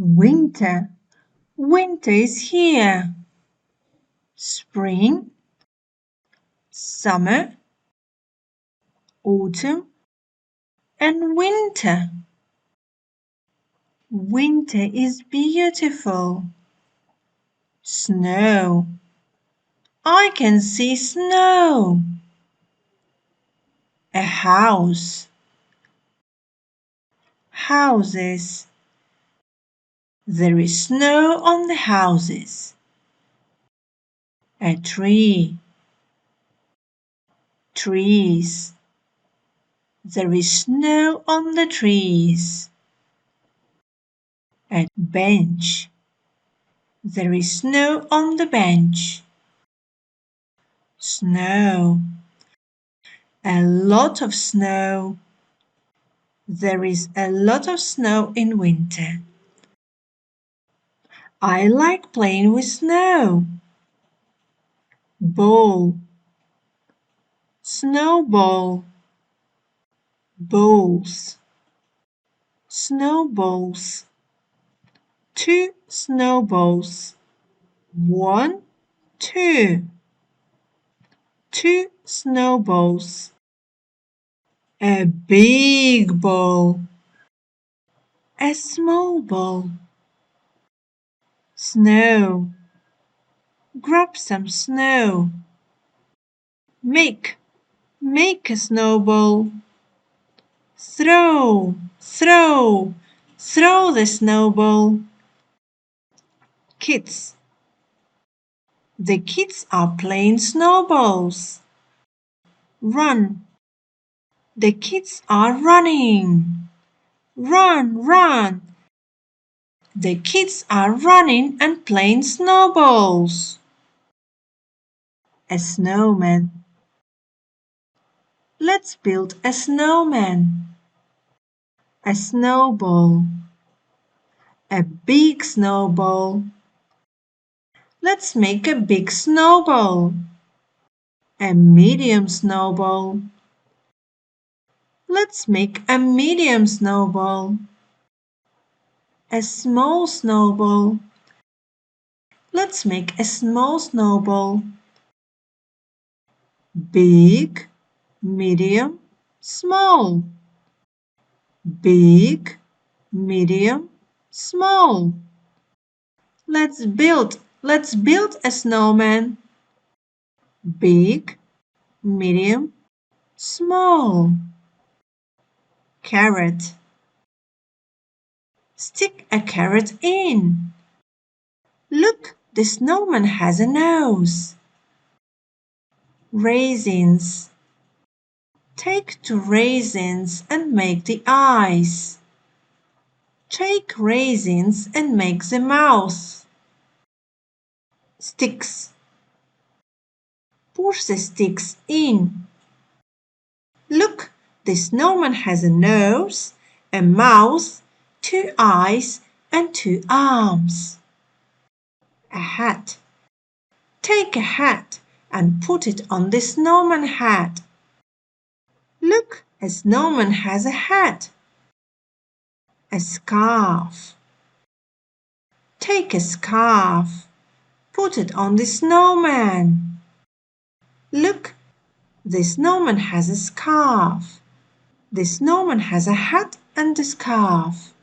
Winter. Winter is here. Spring, summer, autumn, and winter. Winter is beautiful. Snow. I can see snow. A house. Houses. There is snow on the houses. A tree. Trees. There is snow on the trees. A bench. There is snow on the bench. Snow. A lot of snow. There is a lot of snow in winter. I like playing with snow. Ball. Snowball. Balls. Snowballs. 2 snowballs. 1, 2. 2 snowballs. A big ball. A small ball. Snow. Grab some snow. Make a snowball. Throw the snowball. Kids. The kids are playing snowballs. Run. The kids are running. Run. The kids are running and playing snowballs. A snowman. Let's build a snowman. A snowball. A big snowball. Let's make a big snowball. A medium snowball. Let's make a medium snowball. A small snowball. Let's make a small snowball. Big, medium, small. Big, medium, small. Let's build a snowman. Big, medium, small. Carrot. Stick a carrot in. Look, the snowman has a nose. Raisins. Take 2 raisins and make the eyes. Take raisins and make the mouth. Sticks. Push the sticks in. Look, the snowman has a nose, a mouth, 2 eyes and 2 arms. A hat. Take a hat and put it on the snowman hat. Look, a snowman has a hat. A scarf. Take a scarf. Put it on the snowman. Look, the snowman has a scarf. The snowman has a hat and a scarf.